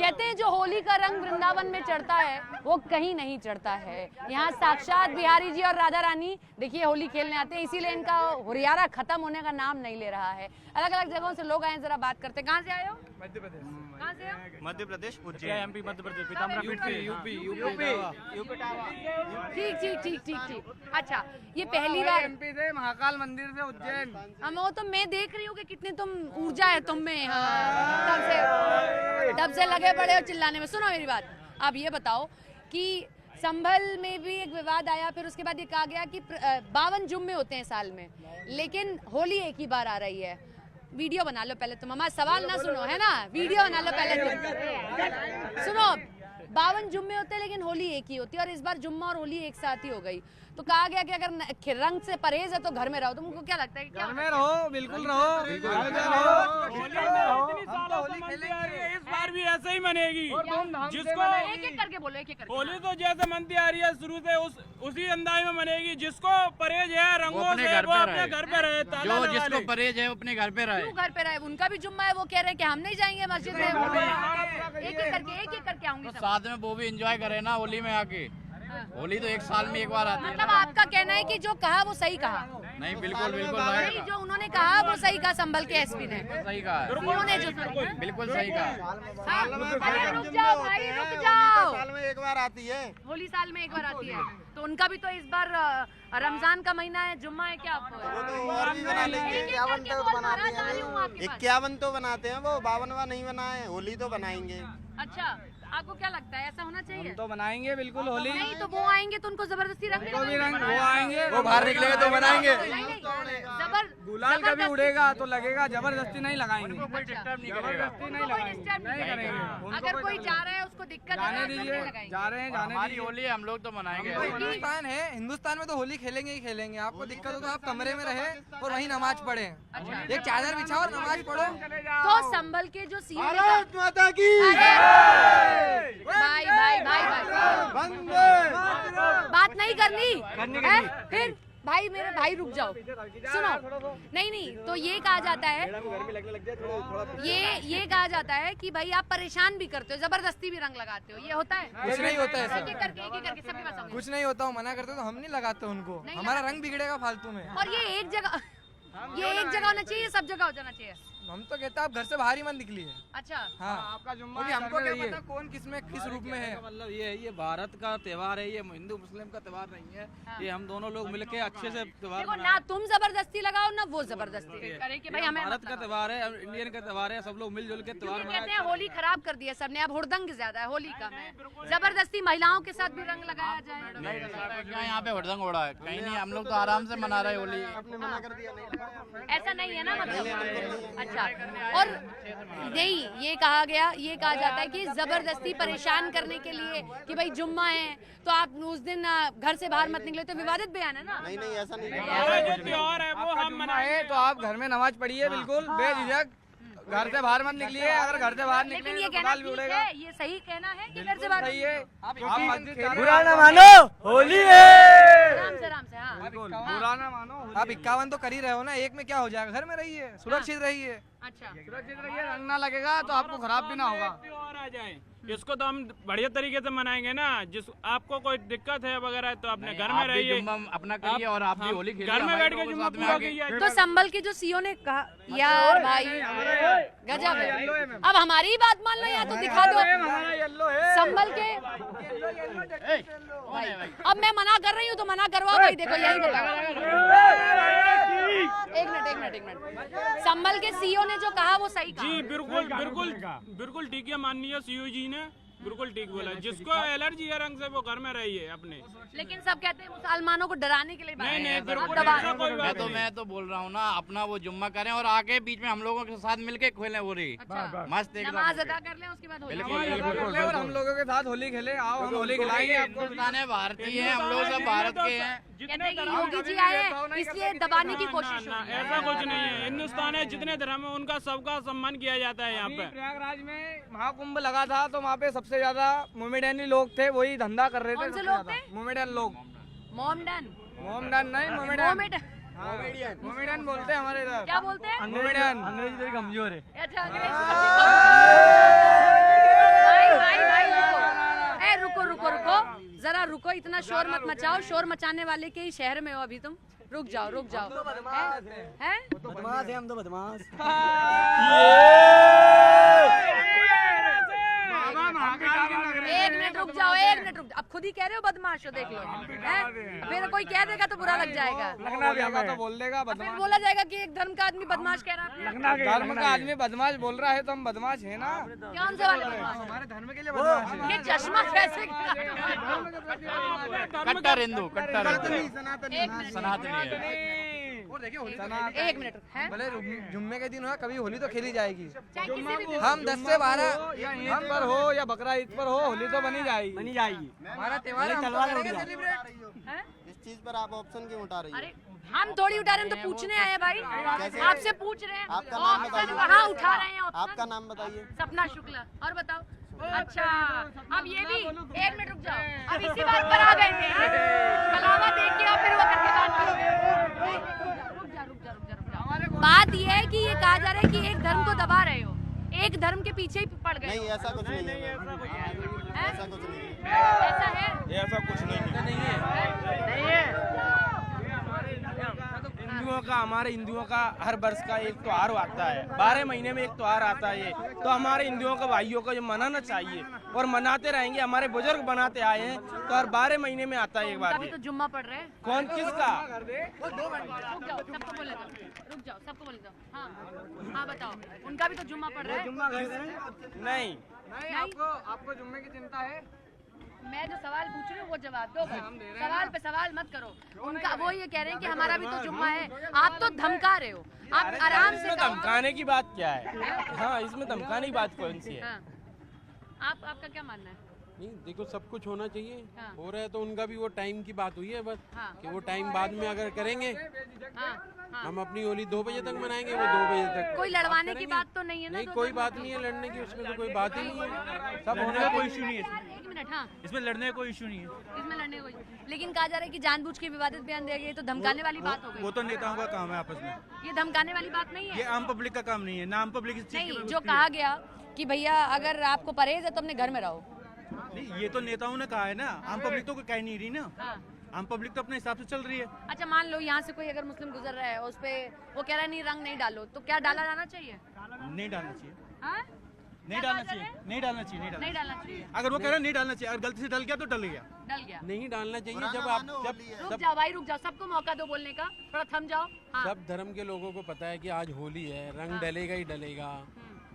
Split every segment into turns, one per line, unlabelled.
कहते हैं जो होली का रंग वृंदावन में चढ़ता है वो कहीं नहीं चढ़ता है। यहाँ साक्षात बिहारी जी और राधा रानी देखिए होली खेलने आते हैं, इसीलिए इनका हुरियारा खत्म होने का नाम नहीं ले रहा है। अलग अलग जगहों से लोग आए, जरा बात करते हैं। कहाँ से आए हो?
मध्य प्रदेश।
कहाँ से हो?
Madhya Pradesh, Ujjain, MP, Madhya Pradesh, UP.
ठीक ठीक ठीक ठीक ठीक। अच्छा, ये पहली बार
एमपी से, महाकाल मंदिर से उज्जैन।
हम वो तो मैं देख रही हूँ कि कितनी तुम ऊर्जा है तुम में। हाँ, तब से लगे पड़े हो चिल्लाने में। सुनो मेरी बात, अब ये बताओ कि संभल में भी एक विवाद आया, फिर उसके बाद ये कहा गया कि 52 जुम्मे होते हैं साल में, लेकिन होली एक ही बार आ रही है। वीडियो बना लो पहले तुम, हमारा सवाल ना सुनो, है ना, वीडियो बना लो पहले तुम। सुनो, 52 जुम्मे होते हैं लेकिन होली एक ही होती है, और इस बार जुम्मा और होली एक साथ ही हो गई। तो कहा गया कि अगर रंग से परहेज है तो घर में रहो। तुमको क्या लगता है?
घर में रहो, बिल्कुल रहो।
इस बार भी ऐसे ही मनेगी, जिसको
एक एक करके बोलो, एक एक करके।
होली तो जैसे मनती आ रही है शुरू से उसी अंदाज में मनेगी। जिसको परहेज है रंगों से वो अपने घर पे रहे।
जो जिसको परहेज है अपने घर पे रहे।
क्यों घर पे रहे? उनका भी जुम्मा है, वो कह रहे हैं कि हम नहीं जाएंगे मस्जिद में। एक एक करके आऊंगी सब।
साथ में वो भी एंजॉय करे ना होली में आके। होली तो एक साल में एक बार आती है।
मतलब आपका कहना है कि जो कहा वो सही कहा?
नहीं, बिल्कुल बिल्कुल
नहीं, जो उन्होंने कहा वो सही कहा। संभल के एसपी ने
सही कहा,
उन्होंने जो
बिल्कुल सही कहा।
अरे रुक जाओ भाई, रुक जाओ।
साल में एक बार आती है
होली, साल में एक बार आती है, तो उनका भी तो इस बार रमजान का महीना है, जुम्मा है क्या? आपको
और भी बना लेंगे। 51 तो बनाते हैं वो, 52वां नहीं बनाए। होली तो बनाएंगे।
अच्छा, आपको क्या लगता है ऐसा होना चाहिए?
हम तो बनाएंगे बिल्कुल होली।
नहीं तो वो आएंगे तो उनको जबरदस्ती रंग
वो भी रंग, वो आएंगे,
वो बाहर निकलेंगे तो बनाएंगे।
गुलाल कभी उड़ेगा तो लगेगा, जबरदस्ती नहीं लगाएंगे।
जबरदस्ती
नहीं लगाएंगे, नहीं करेंगे।
अगर कोई जा रहा है उसको दिक्कत
जाने
है,
दीजिए, जा रहे हैं जाने
हमारी
दीजिए।
होली हम लोग तो मनाएंगे।
हिंदुस्तान है, हिंदुस्तान में तो होली खेलेंगे ही खेलेंगे। आपको दिक्कत हो तो आप कमरे में रहे और वहीं नमाज पढ़े। एक चादर बिछाओ और नमाज पढ़ो।
तो संभल के जो सीएम
भारत माता की
भाई भाई भाई बात नहीं करनी है फिर। भाई मेरे भाई रुक जाओ, सुनो। नहीं तो ये कहा जाता है, ये कहा जाता है कि भाई आप परेशान भी करते हो, जबरदस्ती भी रंग लगाते हो, ये होता है?
कुछ नहीं होता है
एक एक करके सबके पास आऊंगी।
कुछ नहीं होता, मना करते तो हम नहीं लगाते उनको। हमारा रंग बिगड़ेगा फालतू में।
और ये एक जगह होना चाहिए, सब जगह हो जाना चाहिए।
हम तो कहते हैं आप घर से बाहर ही मत निकलिए।
अच्छा,
हाँ,
आपका जुम्मा
क्योंकि हमको क्या पता कौन किस रूप में है।
मतलब ये भारत का त्योहार है, ये हिंदू मुस्लिम का त्योहार नहीं है। ये हम दोनों लोग मिलके अच्छे से त्योहार
देखो ना तुम जबरदस्ती लगाओ ना वो जबरदस्ती करे कि भाई हमें
भारत का त्योहार है, इंडियन का त्योहार है, सब लोग मिलजुल के त्योहार
कहते हैं होली खराब कर दिया सबने, अब हुड़दंग ज्यादा है होली का। जबरदस्ती महिलाओं के साथ भी रंग लगाया जाए।
यहाँ पे हुड़दंग हो रहा है कहीं नहीं, हम लोग तो आराम से मना रहे होली।
ऐसा नहीं है ना, मतलब अच्छा। और नहीं, ये कहा जाता है कि जबरदस्ती परेशान करने के लिए कि भाई जुम्मा है तो आप उस दिन घर से बाहर मत निकले, तो विवादित बयान है ना।
नहीं ऐसा नहीं।
जो त्योहार है वो हम मनाए
तो आप घर में नमाज पढ़िए बिल्कुल बेझिझक। घर से बाहर मत निकलिए, अगर घर से बाहर
लेकिन
निकले
ये
तो
कहना
गुलाल भी
ठीक
उड़ेगा।
है, ये सही कहना है कि घर से बाहर
सही है। आप मस्जिद जा रहे
बुरा
हैं,
ना मानो, होली है।
आराम से हाँ।
बुरा ना मानो।
आप 51 तो कर ही रहे हो ना, एक में क्या हो जाएगा। घर में रहिए, सुरक्षित रहिए।
अच्छा,
सुरक्षित रहिए, रंग ना लगेगा तो आपको खराब भी ना होगा।
त्योहार आ जाए, इसको तो हम बढ़िया तरीके से मनाएंगे ना। जिस आपको कोई दिक्कत है वगैरह तो अपने घर में
आप भी
रहिए,
जुम्मा अपना करिए और आप भी होली खेलिए।
घर में बैठ के
हमारे
जुम्मा
साथ में
पूरा
आके।
कीजिए।
तो संभल के जो सीओ ने कहा, यार भाई गजब है, अब हमारी ही बात मान लो या तो दिखा दो।
हमारा येलो है।
संभल के अब मैं मना कर रही हूँ तो मना करवाओ भाई। देखो यही बताओ, एक मिनट। संभल के सीओ ने जो कहा वो सही कहा।
जी बिल्कुल ठीक है, माननीय सीओ जी ने बिल्कुल ठीक बोला। जिसको एलर्जी है रंग से वो घर में रहिए अपने।
लेकिन सब कहते हैं मुसलमानों को डराने के लिए बात
नहीं,
है।
बिल्कुल
दबा-
ऐसा कोई बात नहीं।
मैं तो बोल रहा हूँ ना, अपना वो जुम्मा करें और आके बीच में हम लोगों के साथ मिलके खेलें होली।
अच्छा,
मस्त एकदम।
नमाज अदा कर लें उसके बाद होली।
बिल्कुल
और हम लोगों के साथ होली खेले। आओ हम होली खिलाएंगे आपको।
हिंदुस्तान है, भारतीय है, हम लोग सब भारत के हैं।
कहते हैं कि योगी जी आए हैं इसलिए दबाने की कोशिश हो रही है।
ऐसा कुछ नहीं है। हिंदुस्तान है, जितने धर्म है उनका सबका सम्मान किया जाता है यहाँ पे।
प्रयागराज में महाकुंभ लगा था तो वहाँ पे सबसे ज्यादा मोमेडियन लोग थे, वही धंधा कर रहे थे।
कौन से
सबसे
लोग
ज्यादा।
थे?
मोमेडियन लोग।
मोमडन
मोमडन नहीं, मोमेडियन।
मोमेडन
मोमेडियन बोलते हैं हमारे इधर।
क्या बोलते हैं?
मोमेडियन।
अंग्रेजी थोड़ी कमजोर है।
अच्छा, अंग्रेजी रुको, इतना शोर मत मचाओ, शोर मचाने वाले के ही शहर में हो अभी तुम। रुक जाओ रुक जाओ। हैं?
बदमाश है हम तो बदमाश।
एक मिनट रुक जाओ, एक मिनट रुक जाओ। अब खुद ही कह रहे हो बदमाश हो, देख लो। हैं? फिर कोई कह देगा तो बुरा लग जाएगा।
लगना भी हमें तो बोल देगा
फिर
बदमाश।
बोला जाएगा कि एक धर्म का आदमी बदमाश कह रहा है।
धर्म का आदमी बदमाश बोल रहा है तो हम बदमाश है ना।
कौन से वाले बदमाश?
हमारे धर्म के लिए बदमाश है।
ये चश्मा कैसे?
कट्टर हिंदू, कट्टर
एक मिनट,
सनातनी है।
और देखिए होली
एक मिनट है।
भले जुम्मे के दिन हो कभी होली तो खेली जाएगी।
चाहे किसी भी
हम 10 से 12
या ईद पर हो या बकरा ईद पर हो, होली तो बनी जाएगी।
हमारा त्योहार है, हम तो करेंगे सेलिब्रेट।
हैं?
इस चीज पर आप ऑप्शन क्यों उठा रही
अरे
है?
हम थोड़ी उठा रहे हैं, हम तो पूछने आए हैं भाई। आपसे पूछ रहे हैं।
आपका नाम
ऑप्शन
बताइए।
वहाँ उठा रहे हैं
आपका
ऑप्शन।
नाम बताइए।
सपना शुक्ला। और बताओ। अच्छा, अब ये भी एक मिनट रुक जाओ। अब इसी बात पर आ गए थे। कलावा देख के और फिर वो करके बात करोगे। रुक जा रुक जा रुक जा रुक जा। बात ये है कि ये कहा जा रहा है कि एक धर्म को दबा रहे हो, एक धर्म के पीछे ही पड़ गए
नहीं,
हो।
ऐसा कुछ नहीं है।
हैं?
ऐसा कुछ नहीं है।
ऐसा है?
ऐसा कुछ नहीं है। हिंदुओं का, हमारे हिंदुओं का हर वर्ष का एक त्योहार आता है, 12 महीने में एक त्योहार आता है। तो हमारे हिंदुओं का भाइयों को ये मनाना चाहिए और मनाते रहेंगे। हमारे बुजुर्ग बनाते आए हैं तो हर 12 महीने में आता है एक बार।
अभी तो जुम्मा पड़ रहे हैं।
कौन किसका?
रुक जाओ, सबको बोले दो। रुक जाओ, सबको बोले दो। हाँ हाँ बताओ, उनका भी तो जुम्मा पड़ रहा है।
नहीं,
नहीं?
आपको जुम्मे की चिंता है?
मैं जो सवाल पूछ रही हूँ वो जवाब दो बस। सवाल पे सवाल मत करो। उनका वो ये कह रहे हैं कि हमारा भी तो जुम्मा है। आप तो धमका रहे हो, आप आराम से
इसमें
कहो।
धमकाने की बात क्या है? हाँ, इसमें धमकाने की बात कौन सी है?
हाँ। आपका क्या मानना है?
नहीं, देखो सब कुछ होना चाहिए।
हाँ।
हो रहा है तो उनका भी वो टाइम की बात हुई है बस।
हाँ।
कि वो टाइम बाद में अगर करेंगे,
हाँ हाँ।
हम अपनी होली 2 बजे तक मनाएंगे, वो 2 बजे तक।
कोई लड़वाने की
करेंगे।
बात तो नहीं है ना?
नहीं,
दो
कोई
दो
बात
दो-
नहीं है लड़ने की, उसमें तो कोई बात ही नहीं है। सब
लड़ने
होना
का कोई
कोई
इशू नहीं है।
एक मिनट। हाँ,
इसमें लड़ने का कोई इशू नहीं है।
इसमें लड़ने को लेकिन कहा जा रहा है कि जानबूझ के विवादित बयान दिया गया, ये तो धमकाने वाली बात हो
वो
गई।
तो नेताओं का काम है आपस में।
ये धमकाने वाली बात नहीं
ये
है।
आम पब्लिक का काम नहीं है ना। आम पब्लिक इस चीज़ की
नहीं,
पर
जो
उठती
कहा
है।
गया कि भैया अगर आपको परहेज है तो अपने घर में रहो।
नहीं, ये तो नेताओं ने कहा है ना। आम पब्लिक तो कह नहीं रही ना।
हाँ।
आम पब्लिक तो अपने हिसाब से चल रही है।
अच्छा, मान लो यहाँ से कोई अगर मुस्लिम गुजर रहा है, उस पे वो कह रहा है नहीं रंग नहीं डालो, तो क्या डाला जाना चाहिए?
नहीं डालना चाहिए।
हाँ?
नहीं
क्या
डालना
कहा जा
चाहिए।
रहा है?
नहीं डालना चाहिए। नहीं
नहीं
डालना
डालना चाहिए।
अगर वो कह रहा है नहीं डालना चाहिए, अगर गलती से डल गया तो डल गया।
डल गया।
नहीं डालना चाहिए।
पुराना
जब आप
मानो
जब
होली है।
रुक
सब
जाओ भाई, रुक जाओ, सबको मौका दो बोलने का। थोड़ा थम जाओ। हाँ।
सब धर्म के लोगों को पता है कि आज होली है, रंग डलेगा ही डलेगा,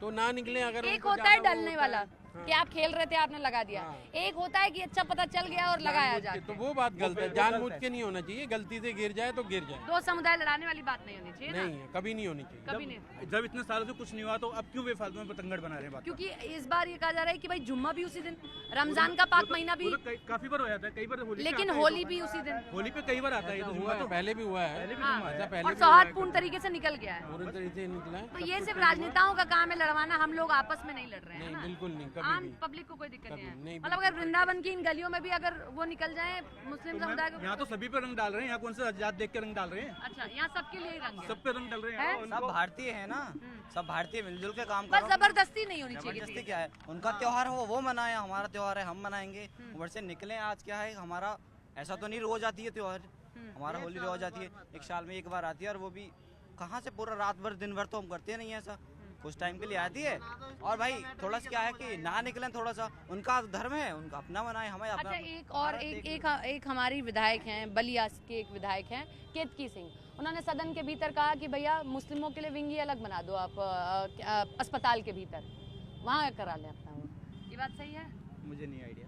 तो ना निकले। अगर
एक
उनको
होता है
ज्यादा वो
डलने
होता
वाला
है।
कि आप खेल रहे थे, आपने लगा दिया।
हाँ।
एक होता है कि अच्छा पता चल गया और लगाया
जानबूझ के,
जाए।
तो वो बात गलत है। जानबूझ के नहीं होना चाहिए। गलती से गिर जाए तो गिर जाए।
दो समुदाय लड़ाने वाली बात नहीं होनी चाहिए ना।
नहीं है, कभी नहीं होनी चाहिए।
कभी नहीं।
जब इतने सालों से कुछ नहीं हुआ तो अब क्यों बेफालतू में पतंगड़ बना रहे हैं बात?
क्योंकि इस बार ये कहा जा रहा है कि भाई जुम्मा भी उसी दिन, रमजान का पाक महीना भी,
काफी बार हो जाता है। कई बार होली पे
लेकिन
आता है
होली
तो।
भी उसी दिन।
होली पे कई बार आता है ये तो
हुआ
जुम्मा
तो पहले भी हुआ है।
हाँ।
ऐसा पहले
और
भी हुआ है।
सौहार्दपूर्ण तरीके से निकल गया है।
पूरे तरीके से निकला है।
तो ये सिर्फ राजनेताओं का काम है लड़वाना, हम लोग आपस में नहीं लड़ रहे हैं
नहीं,
ना।
बिल्कुल नहीं, कभी
आम
भी।
पब्लिक को कोई दिक्कत
कभी
नहीं
नहीं,
है। मतलब अगर वृंदावन की इन गलियों में भी अगर वो निकल जाए मुस्लिम समुदाय को।
यहाँ तो सभी पे रंग डाल रहे हैं। यहाँ कौन से जात देख के रंग डाल रहे हैं?
अच्छा, यहाँ सबके लिए ही रंग है।
सब पे रंग डाल रहे
हैं?
हैं।
सब भारतीय है ना, सब भारतीय मिलजुल के काम
बस
करो।
जबरदस्ती नहीं होनी चाहिए किसी
जबरदस्ती
की।
क्या है? उनका त्योहार हो वो मनाए, हमारा त्योहार है हम मनाएंगे। ऊपर से निकले। आज क्या है हमारा, ऐसा तो नहीं रोज आती है त्योहार। हमारा होली रोज आती है, एक साल में एक बार आती है। और वो भी कहाँ से पूरा रात भर दिन भर तो हम करते नहीं ऐसा। कुछ टाइम के लिए आती है। और भाई थोड़ा सा क्या है कि ना निकलें, थोड़ा सा उनका धर्म है, उनका अपना मनाए, हमें अपना।
अच्छा, एक और एक हमारी विधायक हैं, बलियास के एक विधायक हैं केतकी सिंह। उन्होंने सदन के भीतर कहा कि भैया मुस्लिमों के लिए विंग ही अलग बना दो आप अस्पताल के भीतर, वहाँ करा लें अपना वो। ये बात सही है?
मुझे नहीं आइडिया।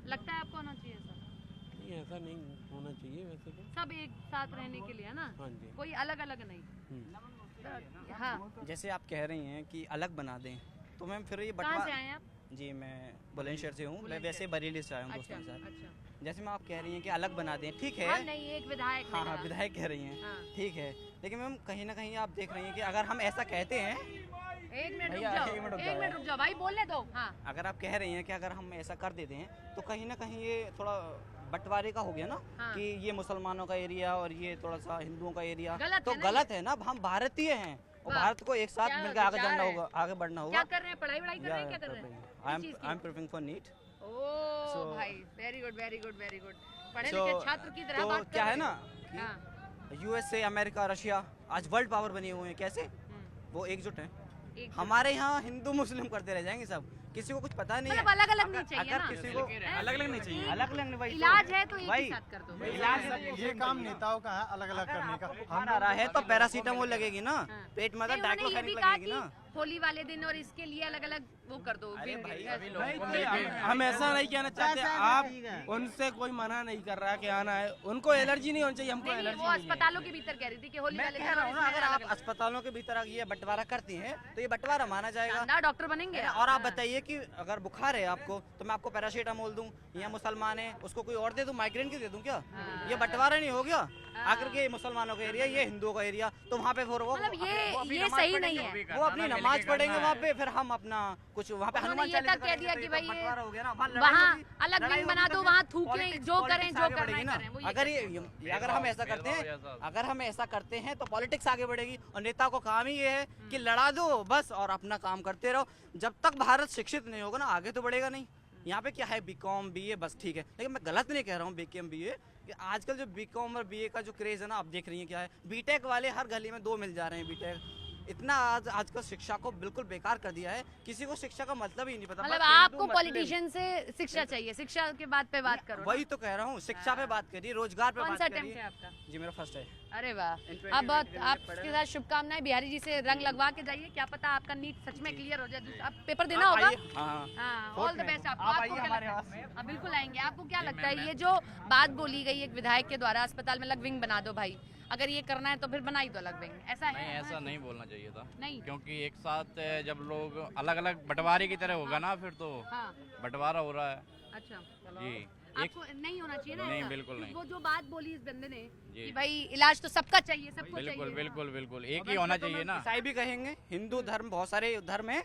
लगता है आपको होना चाहिए ऐसा?
नहीं, ऐसा नहीं होना चाहिए वैसे तो।
सब एक साथ रहने के लिए है ना,
हाँ जी।
कोई अलग अलग नहीं। तो, हाँ।
जैसे आप कह रही हैं कि अलग बना दें, तो मैम फिर ये
कहाँ से
बंटवा।
आए हैं आप?
जी मैं बुलंदशहर से हूँ। मैं वैसे बरेली से आया हूँ
अच्छा
दोस्तों के साथ।
अच्छा।
जैसे मैं आप कह रही हैं कि अलग बना दें, ठीक
हाँ
है।
नहीं, एक विधायक ने
हाँ हाँ
कहा।
विधायक कह रही हैं,
हाँ।
ठीक है। लेकिन मैम कहीं ना कहीं आप देख रही हैं कि अगर हम ऐसा कहते हैं,
एक मिनट रुक
भैया,
जाओ,
एक मिनट रुक
एक
जाओ
मिनट रुक जाओ भाई, बोलने दो। हाँ।
अगर आप कह रही हैं कि अगर हम ऐसा कर देते हैं तो कहीं ना कहीं ये थोड़ा बंटवारे का हो गया ना।
हाँ।
कि ये मुसलमानों का एरिया और ये थोड़ा सा हिंदुओं का एरिया।
गलत
तो
है ना
गलत है ना। अब हम भारतीय हैं और
वाह।
भारत को एक साथ
क्या
मिलकर आगे
विचार
बढ़ना
है।
होगा, आगे बढ़ना
क्या
होगा।
कर रहे हैं? पढ़ाई वढ़ाई कर रहे हैं? क्या कर रहे हैं?
आई
किस चीज़
एम
की?
प्रिपरेटिंग फॉर नीट।
ओ भाई, very good very good very good. पढ़े
So,
लिखे छात्र की तरह
तो
बात कर
क्या है
रहे
ना
हो।
कि
हाँ,
यूएसए, अमेरिका, रशिया आज वर्ल्ड पावर बने हुए हैं। कैसे? वो एकजुट हैं।
एक
हमारे यहाँ हिंदू मुस्लिम करते रह जाएंगे सब, किसी को कुछ पता नहीं है।
मतलब अलग अलग नहीं चाहिए
अगर
ना।
किसी को
अलग अलग नहीं चाहिए।
अलग अलग नहीं, वही तो।
इलाज है तो एक ही
वही
साथ कर दो।
इलाज
ये काम नेताओं का है अलग अलग करने का।
बुखार आ रहा है तो पैरासीटामोल लगेगी ना,
हाँ।
पेट में
नहीं, उन्होंने ये भी
डाइक्लोफेनिक
कहा
लगेगी
कि
ना।
होली वाले दिन और इसके लिए अलग अलग वो कर दो।
अरे भाई,
हम ऐसा नहीं कहना चाहते, आप उनसे कोई मना नहीं कर रहा कि आना है, उनको एलर्जी नहीं होनी चाहिए, हमको
नहीं,
एलर्जी
वो
नहीं है।
अस्पतालों के भीतर कह रही थी कि होली
मैं
वाले
कह
दिन
रहा
और
हूँ ना,
इसमें
अगर आप
अलग-अलग।
अस्पतालों के भीतर ये बंटवारा करती हैं तो ये बंटवारा माना जाएगा।
ना डॉक्टर बनेंगे
और आप बताइए कि अगर बुखार है आपको तो मैं आपको पैरासीटामोल दूं, या मुसलमान है उसको कोई और दे दूं, माइग्रेन की दे दूं क्या? ये बंटवारा नहीं हो गया? अगर के मुसलमानों का एरिया, ये हिंदुओं का एरिया, तो वहाँ पे फिर वो
मतलब
अपनी
ये
नमाज
सही
पढ़ेंगे,
नहीं है।
वो अपनी नमाज पढ़ेंगे वहाँ पे, फिर हम अपना कुछ वहाँ पे
उन्होंने
हनुमान
ये
चालीसा
तक कह दिया
करेंगे,
कि
तो
भाई ये
बंटवारा हो गया ना, वहाँ
वहाँ
लड़ाई होगी,
अलग
लड़ाई
विंग
होगी
बना
तो
दो,
फिर
वहाँ थूके
politics-
जो करें
politics
जो
आगे
करना
बढ़ेगी
है
ना।
करें, वो ये
अगर
कह रहे
ये अगर हम ऐसा करते हैं, अगर हम ऐसा करते हैं तो पॉलिटिक्स आगे बढ़ेगी, और नेता को काम ही ये है कि लड़ा दो बस और अपना काम करते रहो। जब तक भारत शिक्षित नहीं होगा ना, आगे तो बढ़ेगा नहीं। यहाँ पे क्या है, बीकॉम बीए बस ठीक है, लेकिन मैं गलत नहीं कह रहा हूँ बीकॉम बीए, कि आजकल जो बीकॉम और बीए का जो क्रेज है ना, आप देख रही हैं क्या है, बीटेक वाले हर गली में 2 मिल जा रहे हैं बीटेक। इतना आजकल शिक्षा को बिल्कुल बेकार कर दिया है, किसी को शिक्षा का मतलब ही नहीं पता।
मतलब
बस हिंदू,
आपको
मुस्लिम।
पॉलिटिशियन से शिक्षा चाहिए, शिक्षा के बाद पे बात करो ना।
वही तो कह रहा हूँ, शिक्षा पे बात करिए, रोजगार पे
कौन
बात
सा अटेम्प्ट है
करिए।
आपका?
जी मेरा फर्स्ट है।
अरे वाह,
In
अब
2023
आपके साथ शुभकामनाएं। बिहारी जी से रंग लगवा के जाइए, क्या पता आपका नीट सच में क्लियर हो जाए। अब पेपर देना
आप
होगा।
आइए, हाँ।
हाँ,
Fourth
ऑल द
में।
बेस्ट आपको।
आप
आपको
आइए
क्या
हमारे
लगता है?
पास।
हाँ, बिल्कुल आएंगे। आपको क्या लगता है, ये जो बात बोली गई एक विधायक के द्वारा, अस्पताल में अलग विंग बना दो भाई, अगर ये करना है तो फिर बना ही दो अलग विंग, ऐसा है?
नहीं, ऐसा नहीं बोलना चाहिए था।
नहीं।
क्योंकि एक साथ जब लोग अलग अलग बंटवारे की तरह होगा ना, फिर तो
हाँ,
बंटवारा हो रहा है
अच्छा।
जी। एक
आपको नहीं होना चाहिए ना
नहीं,
ऐसा?
बिल्कुल नहीं।
वो जो बात बोली इस बंदे ने
जी।
कि भाई इलाज तो सबका चाहिए, सबको
बिल्कुल
चाहिए।
बिल्कुल बिल्कुल एक ही होना चाहिए ना।
ईसाई भी कहेंगे, हिंदू धर्म बहुत सारे धर्म है,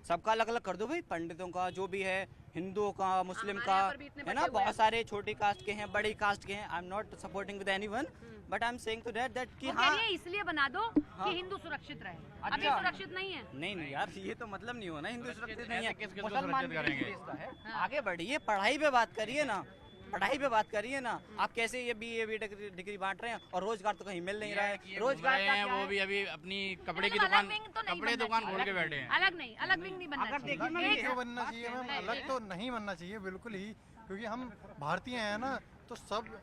सबका अलग अलग कर दो भाई, पंडितों का जो भी है, हिंदुओं का, मुस्लिम
हमारे
का,
यहाँ पर भी इतने
है ना,
बटे हुए हैं।
बहुत सारे छोटी कास्ट के हैं, बड़ी कास्ट के हैं। I am not supporting with anyone, but I am saying to that कि
वो कह
हाँ।
रही है इसलिए बना दो कि हिंदू सुरक्षित रहे। अभी
अच्छा।
सुरक्षित नहीं है।
नहीं नहीं यार, ये तो मतलब नहीं होना, हिंदू सुरक्षित नहीं है,
ऐसे किसको
मुसलमान
सुरक्षित
भी
करेंगे?
देश का है। आगे बढ़िए, पढ़ाई पे बात करिए ना, पढ़ाई पे बात करिए ना। आप कैसे ये बी डिग्री बांट रहे हैं और रोजगार तो कहीं मिल नहीं रहा है। रोजगार का
हैं
क्या
वो
है?
भी अभी अपनी कपड़े की
मतलब
दुकान
अलग wing तो नहीं
कपड़े
बनना
दुकान
चाहिए।
खोल के बैठे हैं।
अलग नहीं, अलग विंग नहीं बनना
अगर
चाहिए।
देखिए मैं
एक-
क्यों बनना चाहिए मैम? अलग तो नहीं बनना चाहिए बिल्कुल ही, क्योंकि हम भारतीय हैं ना, तो सब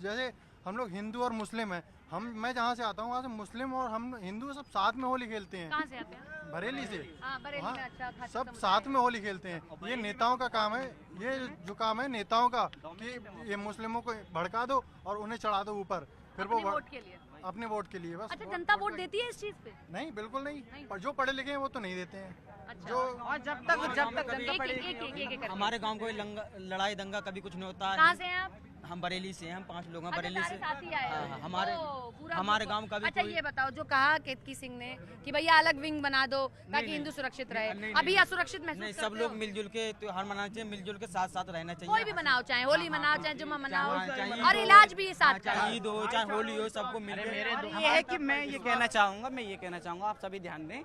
जैसे हम लोग हिंदू और मुस्लिम हैं। मैं जहाँ से आता हूँ वहाँ से मुस्लिम और हम हिंदू सब साथ में होली खेलते हैं,
कहाँ से आते हैं?
बरेली से।
हाँ, बरेली
हाँ,
में अच्छा खासा
सब
समुदाय
साथ
है।
में होली खेलते हैं। ये नेताओं का काम है, ये जो काम है नेताओं का, कि ये मुस्लिमों को भड़का दो और उन्हें चढ़ा दो ऊपर, फिर
अपने
वो
वोट के लिए।
अपने वोट के लिए बस।
अच्छा, जनता वोट देती है इस चीज पे?
नहीं, बिल्कुल
नहीं।
नहीं, पर जो पढ़े लिखे हैं वो तो नहीं देते हैं।
अच्छा।
जो
और जब तक जनता
एक
पढ़ेगी,
करके।
हमारे गांव कोई लड़ाई दंगा कभी कुछ नहीं होता
कहाँ से हैं आप?
हम बरेली से हैं, हम 5 लोग हैं
अच्छा,
बरेली
सारे
से।
साथी आए
हाँ,
हैं।
हमारे
ओ, पूरा
हमारे
ग्रुप।
गांव का भी
अच्छा,
कोई-
ये बताओ, जो कहा केतकी सिंह ने कि भैया अलग विंग बना दो ताकि हिंदू सुरक्षित रहे, अभी असुरक्षित महसूस
नहीं,
करते
सब लोग
हो?
मिलजुल के त्योहार मनाना चाहिए, मिलजुल के साथ साथ रहना चाहिए।
कोई भी मनाओ, चाहे होली मनाओ, चाहे जुम्मा मनाओ,
चाहे
और
ईद
इलाज भी
हो,
साथ का।
चाहे ईद हो चाहे होली हो, सबको मिलकर।
और ये है कि मैं ये कहना चाहूँगा, आप सभी ध्यान दें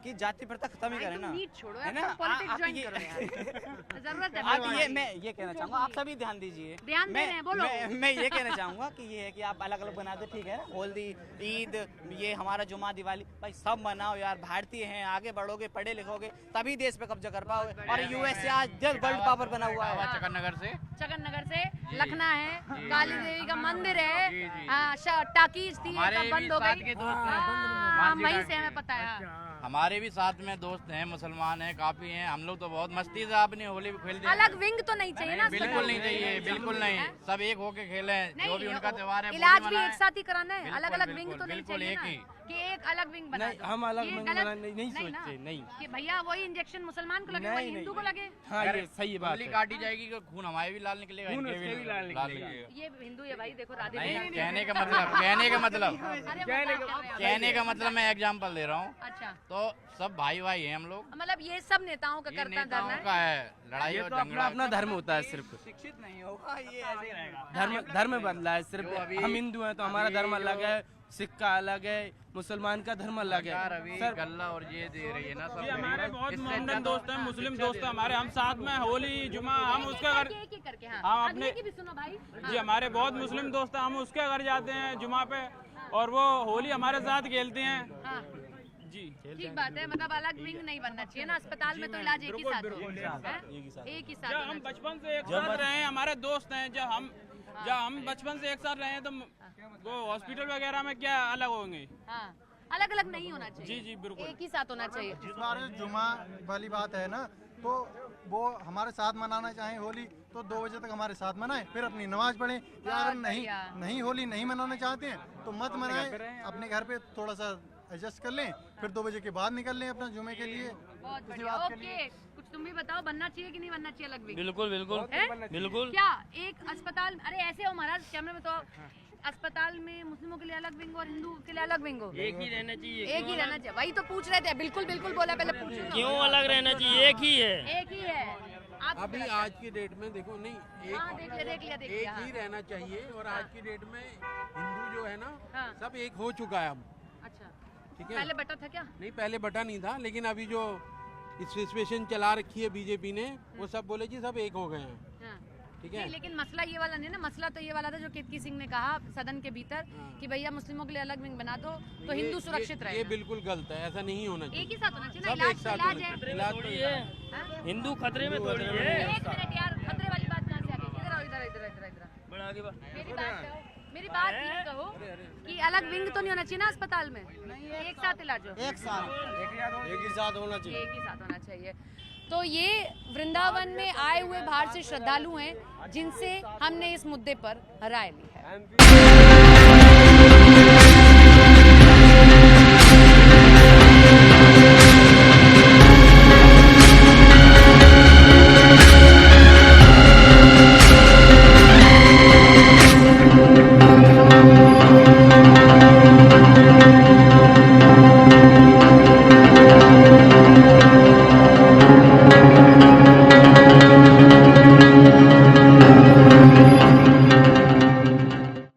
कि जाति प्रथा खत्म ही
भाई,
करें
तुम
ना,
नीट छोड़ो
है
यार,
ना।
तुम पॉलिटिक्स
आप
ज्वाइन
ये-
करो यार। जरूरत है
आप
भाई।
ये मैं ये कहना चाहूँगा, आप सभी ध्यान दीजिए।
ध्यान दे रहे हैं, बोलो।
मैं ये कहना चाहूँगा कि ये है कि आप अलग अलग बना दो, ठीक है, होली, ईद, ये हमारा जुम्मा, दिवाली, भाई सब मनाओ यार, भारतीय हैं, आगे बढ़ोगे, पढ़े लिखोगे, तभी देश पे कब्जा कर पाओगे। और यूएसए आज वर्ल्ड पावर बना हुआ है।
चकन नगर से
चकन नगर से लखना है, काली देवी का मंदिर है,
जी, जी।
हाँ, टाकीज थी,
हमारे
सब
भी
बंद हो
साथ
गई।
के दोस्त हैं,
हाँ,
मांझी
वहीं
घाट
से हमें
के।
पता है।
हमारे भी साथ में दोस्त हैं, मुसलमान हैं, काफी हैं। हम लोग तो बहुत मस्ती से अपनी होली भी खेलते हैं।
अलग विंग तो नहीं चाहिए ना?
बिल्कुल नहीं चाहिए, बिल्कुल नहीं। सब एक होके खेलें, जो भी उनका त्योहार है वो
इलाज
भी
भी एक
मनाएं।
साथ ही कराना है,
बिल्कुल,
अलग अलग
बिल्कुल,
विंग तो नहीं
बिल्कुल
चाहिए
एक
ना
ही।
कि एक अलग विंग बना
नहीं,
दो।
हम अलग
ये
विंग
गलत-
बनाना नहीं
ना,
सोचते, नहीं।
कि भैया वही इंजेक्शन मुसलमान को लगे,
नहीं,
वही हिंदू को
नहीं।
लगे।
हाँ, ये सही बात
होली
है।
काटी जाएगी कि खून हमारे भी लाल निकलेगा,
खून
इनके
उसके भी लाल निकलेगा।
ये हिंदू है भाई, देखो राधे
नहीं,
कृष्ण।
कहने का मतलब कहने का मतलब
अरे मजाक कर रहे हैं।
कहने का मतलब मैं एग्जांपल दे रहा हूँ।
अच्छा,
तो सब भाई भाई हैं हम लोग।
मतलब ये सब नेताओं का
ये
करता
नेताओं
धरना है।
का है, लड़ाई
ये
और
तो अपना
झगड़ा
अपना धर्म होता है सिर्फ।
शिक्षित नहीं होगा ये ऐसे ही रहेगा।
धर्म बदला है सिर्फ। हम हिंदू हैं तो हमारा धर्म अलग है, सिख का अलग है, मुसलमान का धर्म अलग
सरकार
है।
अभी
सर
गल्ला और ये दे रही है ना सब
जी हमारे
फ्री।
बहुत
इससे
मोमडन
अच्छा
दोस्त हैं, मुस्लिम दोस्त हैं हमारे, हम साथ में होली जुमा हम उसके घर,
एक एक करके हाँ
हाँ,
अगले
अपने-
की भी सुनो भाई।
जी हमारे बहुत मुस्लिम दोस्त हैं, हम उसके घर जाते हैं जुमा पे और वो होली हमारे साथ खेलते हैं।
हाँ
जी
ठीक बात है, मतलब अलग विंग नहीं बनना चाहिए ना, अस्पताल में तो इलाज एक ही साथ हो, हैं? एक ही साथ
जब
होना
हम
चाहिए।
बचपन से एक साथ रहे हैं, हमारे दोस्त हैं, जब हम बचपन से एक साथ रहे हैं तो वो हॉस्पिटल वगैरह में क्या अलग होंगे।
हाँ अलग अलग नहीं होना चाहिए।
जी, जी, बिल्कुल।
एक ही साथ होना चाहिए।
इस बार जुमा वाली बात है ना, तो वो हमारे साथ मनाना चाहें होली तो 2 बजे तक हमारे साथ मनाएं, फिर अपनी नमाज पढ़ें। या अगर नहीं होली नहीं मनाना चाहते हैं तो मत मनाएं, अपने घर पे थोड़ा सा एडजस्ट कर लें, फिर 2 बजे के बाद निकल लें अपना जुमे के लिए।
बहुत
किसी
बढ़िया।
बात के
ओके कुछ तुम भी बताओ, बनना चाहिए कि नहीं बनना चाहिए अलग विंग?
बिल्कुल बिल्कुल
हैं?
बिल्कुल।
क्या एक अस्पताल, अरे ऐसे हो महाराज कैमरे में, तो अस्पताल में मुस्लिमों के लिए अलग विंग और हिंदू के लिए अलग विंग हो?
एक ही रहना चाहिए।
एक ही रहना चाहिए, वही तो पूछ रहे थे। बिल्कुल बिल्कुल बोला, पहले पूछो ना।
क्यों अलग रहना चाहिए? एक ही है।
एक ही है। आप
अभी आज की डेट में देखो नहीं
हाँ देख लिया
एक ही रहना चाहिए। और आज की डेट में हिंदू जो है ना
हाँ।
सब एक हो चुका है अब।
अच्छा
ठीक है,
पहले बटा था क्या?
नहीं पहले बटा नहीं था, लेकिन अभी जो सिचुएशन चला रखी है बीजेपी ने, वो सब बोले जी सब एक हो गए हैं।
हाँ।
ठीक है,
नहीं, लेकिन मसला ये वाला नहीं ना, मसला तो ये वाला था जो केतकी सिंह ने कहा सदन के भीतर कि भैया मुस्लिमों के लिए अलग विंग बना दो तो हिंदू सुरक्षित रहे।
ये बिल्कुल गलत है, ऐसा नहीं होना चाहिए।
एक ही साथ होना चाहिए ना,
सब एक
इलाज
साथ
इलाज
होना
है।
चाहिए। इलाज तो
हाँ?
हिंदू खतरे में थोड़ी है।
एक मिनट यार, खतरे वाली बात कहाँ से आ गई? इधर आओ, इधर इधर इधर इधर। मेरी बात ये कहो कि अलग विंग तो नहीं होना चाहिए ना अस्पताल में, एक साथ इलाज हो।
एक साथ एक ही साथ होना चाहिए।
एक ही साथ होना चाहिए। तो ये वृंदावन में आए हुए बाहर से श्रद्धालु हैं जिनसे हमने इस मुद्दे पर राय ली है।